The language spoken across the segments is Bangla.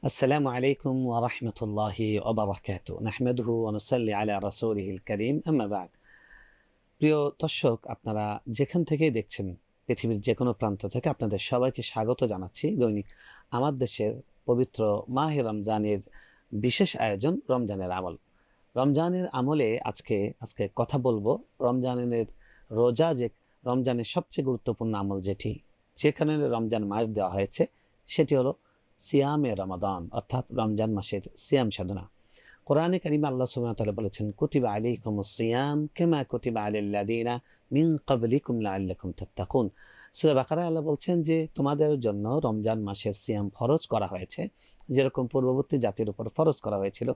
আসসালামু আলাইকুম ওয়া রাহমাতুল্লাহি ওয়া বারাকাতুহু নাহমাদুহু ওয়া নুসাল্লি আলা রাসূলিহিল কারীম আম্মা বা'দ। প্রিয় দর্শক, আপনারা যেখান থেকেই দেখছেন, পৃথিবীর যেকোনো প্রান্ত থেকে আপনাদের সবাইকে স্বাগত জানাচ্ছি দৈনিক আমার দেশের পবিত্র মাহে রমজানের বিশেষ আয়োজন রমজানের আমল। রমজানের আমলে আজকে কথা বলবো রমজানের রোজা, যে রমজানের সবচেয়ে গুরুত্বপূর্ণ আমল যেখানে রমজান মাস দেওয়া হয়েছে সেটি হলো সিয়ামে রমাদান, অর্থাৎ রমজান মাসের সিয়াম সাধনা। কোরআনে কারিমে আল্লাহ সুবহানাহু ওয়া তাআলা বলেছেন, কুতিবা আলাইকুমুস সিয়াম কামা কুতিবা আলাল লাযিনা মিন ক্বাবলিকুম লাআল্লাকুম তাত্তাকুন। সূরা বাকারায় আল্লাহ বলছেন যে তোমাদের জন্য রমজান মাসের সিয়াম ফরজ করা হয়েছে, যেরকম পূর্ববর্তী জাতির উপর ফরজ করা হয়েছিল,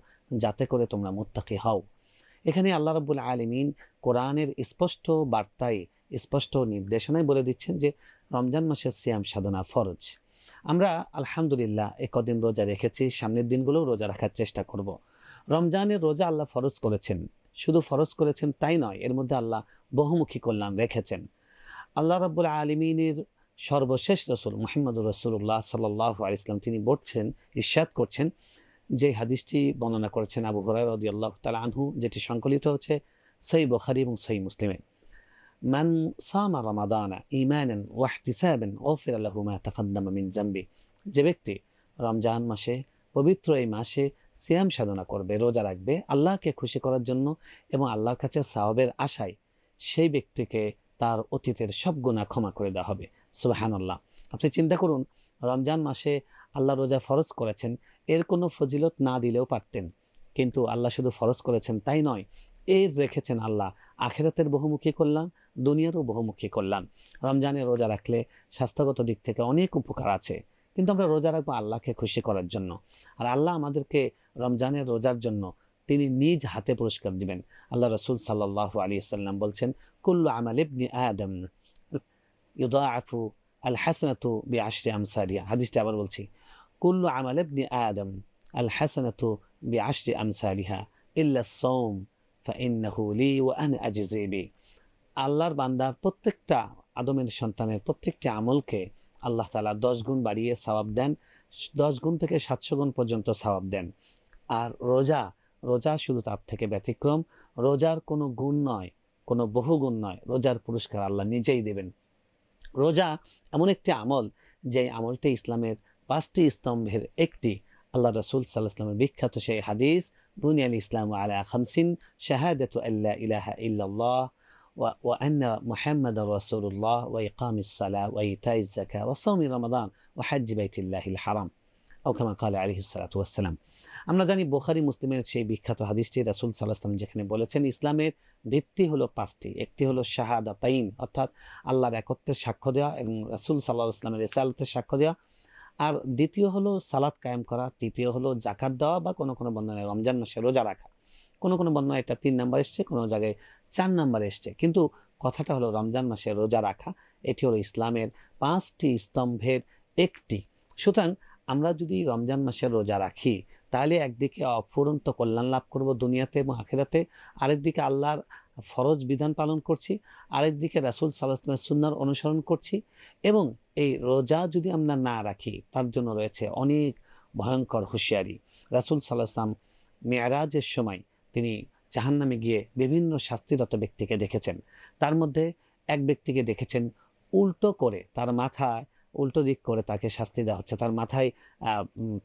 যাতে করে তোমরা মুত্তাকি হও। এখানে আল্লাহ রাব্বুল আলামিন কোরআনের স্পষ্ট বার্তায়, স্পষ্ট নির্দেশনায় বলে দিচ্ছেন যে রমজান মাসের সিয়াম সাধনা ফরজ। আমরা আলহামদুলিল্লাহ কদিন রোজা রেখেছি, সামনের দিনগুলোও রোজা রাখার চেষ্টা করব। রমজানের রোজা আল্লাহ ফরজ করেছেন, শুধু ফরজ করেছেন তাই নয়, এর মধ্যে আল্লাহ বহুমুখী কল্যাণ রেখেছেন। আল্লাহ রাব্বুল আলামিনের সর্বশেষ রাসূল মুহাম্মদুর রাসূলুল্লাহ সাল্লাল্লাহু আলাইহি ওয়াসাল্লাম তিনি বলছেন, ইরশাদ করছেন, যে হাদিসটি বর্ণনা করেছেন আবু হুরায়রা রাদিয়াল্লাহু তাআলা আনহু, যেটি সংকলিত হচ্ছে সহিহ বুখারী এবং সহিহ মুসলিমে। মান সামা রমাদানা ঈমানান ওয়া ইহতিসাবান গুফিরা লাহু মা তাকাদ্দামা মিন যামবি। যে ব্যক্তি রমজান মাসে, পবিত্র এই মাসে সিয়াম সাধনা করবে, রোজা রাখবে আল্লাহকে খুশি করার জন্য এবং আল্লাহর কাছে সওয়াবের আশায়, সেই ব্যক্তিকে তার অতীতের সব গুনাহ ক্ষমা করে দেওয়া হবে। সুবহানাল্লাহ। আপনি চিন্তা করুন, রমজান মাসে আল্লাহ রোজা ফরজ করেছেন, এর কোনো ফজিলত না দিলেও পারতেন, কিন্তু আল্লাহ শুধু ফরজ করেছেন তাই নয়, এর রেখেছেন আল্লাহ আখিরাতের বহুমুখী কল্যাণ, দুনিয়ারও বহুমুখী কল্যাণ। রমজানে রোজা রাখলে স্বাস্থ্যগত দিক থেকে অনেক উপকার আছে, কিন্তু আমরা রোজা রাখবো আল্লাহকে খুশি করার জন্য। আর আল্লাহ আমাদেরকে রমজানের রোজার জন্য তিনি নিজ হাতে পুরস্কার দিবেন। আল্লাহ রাসূল সাল্লাল্লাহু আলাইহি ওয়াসাল্লাম বলছেন, কুল্লু আমাল ইবনি আদম ইউদাআফু আল হাসানাতু বিআশরি আমসালিহা। হাদিসটি আবার বলছি, কুল্লু আমাল ইবনি আদম আল হাসানাতু বিআশরি আমসালিহা ইল্লা আস-সাওম ফাইন্নাহু লি ওয়া আনা আজজি বি। আল্লাহর বান্দার প্রত্যেকটা, আদমের সন্তানের প্রত্যেকটি আমলকে আল্লাহ তাআলা 10 গুণ বাড়িয়ে সওয়াব দেন, 10 গুণ থেকে 700 গুণ পর্যন্ত সওয়াব দেন। আর রোজা, রোজা শুধু তার থেকে ব্যতিক্রম। রোজার কোনো গুণ নয়, কোনো বহুগুণ নয়, রোজার পুরস্কার আল্লাহ নিজেই দেবেন। রোজা এমন একটি আমল, যে আমলটি ইসলামের 5টি স্তম্ভের একটি। আল্লাহ রাসূল সাল্লাল্লাহু আলাইহি ওয়াসাল্লামের বিখ্যাত সেই হাদিস, বুনিয়াল ইসলামু আলা খামসিন শাহাদাতু আল্লা ইলাহা ইল্লাল্লাহ ওয়া আন্না মুহাম্মাদার রাসূলুল্লাহ ওয়া ইকামিস সালাহ ওয়া ইতাইজ যাকাত ওয়া সাওমি রমাদান ওয়া হজ্জ বাইতুল্লাহিল হারাম আও কামা ক্বালা আলাইহিস সালাতু ওয়াস সালাম। আমরা জানি বুখারী মুসলিমের সেই বিখ্যাত হাদিসটি রাসূল সাল্লাল্লাহু আলাইহি ওয়াসাল্লাম যেখানে বলেছেন, ইসলামের ভিত্তি হলো 5টি। একটি হলো শাহাদাতাইন, অর্থাৎ আল্লাহর একত্বের সাক্ষ্য দেওয়া এবং রাসূল সাল্লাল্লাহু আলাইহি ওয়াসাল্লামের রিসালাতের সাক্ষ্য দেওয়া। আর দ্বিতীয় হলো সালাত কায়েম করা। তৃতীয় হলো যাকাত দেওয়া বা কোনো কোনো বর্ণনায় রমজান মাসে রোজা রাখা। কোনো কোনো বর্ণনায় এটা 3 নাম্বার এসছে, কোনো জায়গায় 4 নাম্বার এসছে, কিন্তু কথাটা হলো রমজান মাসে রোজা রাখা। এটি হলো ইসলামের 5টি স্তম্ভের একটি। সুতরাং আমরা যদি রমজান মাসে রোজা রাখি, তাহলে একদিকে অফুরন্ত কল্যাণ লাভ করব দুনিয়াতে এবং আখিরাতে, আরেকদিকে আল্লাহর ফরজ বিধান পালন করছি, আরেকদিকে রাসূল সাল্লাল্লাহু আলাইহি ওয়াসাল্লামের সুন্নাহর অনুসরণ করছি। এবং এই রোজা যদি আমরা না রাখি, তার জন্য রয়েছে অনেক ভয়ঙ্কর হুঁশিয়ারি। রাসূল সাল্লাল্লাহু আলাইহি ওয়াসাল্লাম মেরাজের সময় তিনি জাহান্নামে গিয়ে বিভিন্ন শাস্তিরত ব্যক্তিকে দেখেছেন। তার মধ্যে এক ব্যক্তিকে দেখেছেন উল্টো করে, তার মাথায় উল্টো দিক করে তাকে শাস্তি দেওয়া হচ্ছে,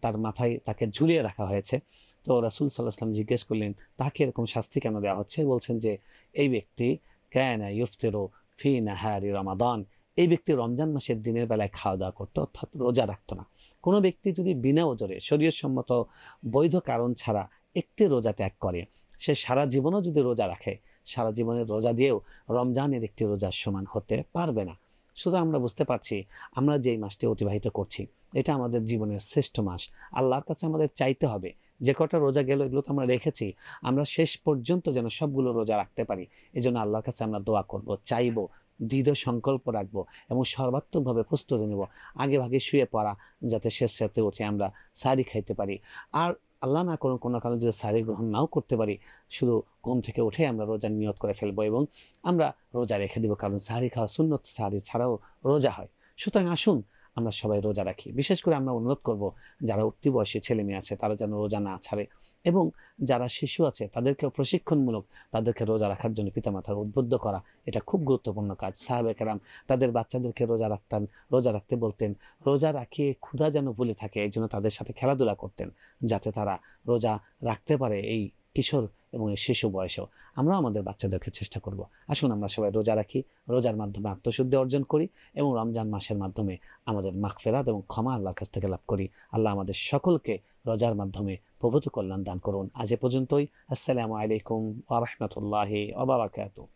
তার মাথায় তাকে ঝুলিয়ে রাখা হয়েছে। তো রাসূল সাল্লাল্লাহু আলাইহি ওয়াসাল্লাম জিজ্ঞেস করলেন, তাকে এরকম শাস্তি কেন দেওয়া হচ্ছে? বলছেন যে এই ব্যক্তি কানা ইফতিরু ফি নাহারি রমাদান, এই ব্যক্তি রমজান মাসের দিনের বেলায় খাওয়া দাওয়া করতো, অর্থাৎ রোজা রাখতো না। কোনো ব্যক্তি যদি বিনা ওজরে, শরীয়তসম্মত বৈধ কারণ ছাড়া একটি রোজা ত্যাগ করে, সে সারা জীবনও যদি রোজা রাখে, সারা জীবনের রোজা দিয়েও রমজানের একটি রোজার সমান হতে পারবে না। শুধু আমরা বুঝতে পারছি, আমরা যেই মাসটি অতিবাহিত করছি, এটা আমাদের জীবনের শ্রেষ্ঠ মাস। আল্লাহর কাছে আমাদের চাইতে হবে, যে কটা রোজা গেল এগুলো তো আমরা রেখেছি, আমরা শেষ পর্যন্ত যেন সবগুলো রোজা রাখতে পারি। এজন্য আল্লাহর কাছে আমরা দোয়া করব, চাইব, দৃঢ় সংকল্প রাখবো এবং সর্বাত্মকভাবে প্রস্তুতি নেব, আগে ভাগে শুয়ে পড়া, যাতে শেষ রাতে উঠে আমরা সাহরি খাইতে পারি। আর আল্লাহ না করুন কোনো কারণে যদি সাহরি গ্রহণ নাও করতে পারি, শুধু ঘুম থেকে উঠে আমরা রোজার নিয়ত করে ফেলবো এবং আমরা রোজা রেখে দেবো, কারণ সাহরি খাওয়া সুন্নত, সাহরি ছাড়াও রোজা হয়। সুতরাং আসুন আমরা সবাই রোজা রাখি। বিশেষ করে আমরা অনুরোধ করব যারা উঠতি বয়সী ছেলেমেয়ে আছে তারা যেন রোজা না ছাড়ে, এবং যারা শিশু আছে তাদেরকেও প্রশিক্ষণমূলক তাদেরকে রোজা রাখার জন্য পিতামাতার উদ্বুদ্ধ করা, এটা খুব গুরুত্বপূর্ণ কাজ। সাহাবায়ে কেরাম তাদের বাচ্চাদেরকে রোজা রাখতে বলতেন। রোজা রাখিয়ে ক্ষুধা যেন ভুলে থাকে এই জন্য তাদের সাথে খেলাধুলা করতেন, যাতে তারা রোজা রাখতে পারে এই কিশোর এবং এই শিশু বয়সেও। আমরাও আমাদের বাচ্চাদেরকে চেষ্টা করব। আসুন আমরা সবাই রোজা রাখি, রোজার মাধ্যমে আত্মশুদ্ধি অর্জন করি এবং রমজান মাসের মাধ্যমে আমাদের মাগফিরাত এবং ক্ষমা আল্লাহর কাছ থেকে লাভ করি। আল্লাহ আমাদের সকলকে রোজার মাধ্যমে প্রভূত কল্যাণ দান করুন। আজ এ পর্যন্তই। আসসালামু আলাইকুম ওয়া রাহমাতুল্লাহি ওয়া বারাকাতুহু।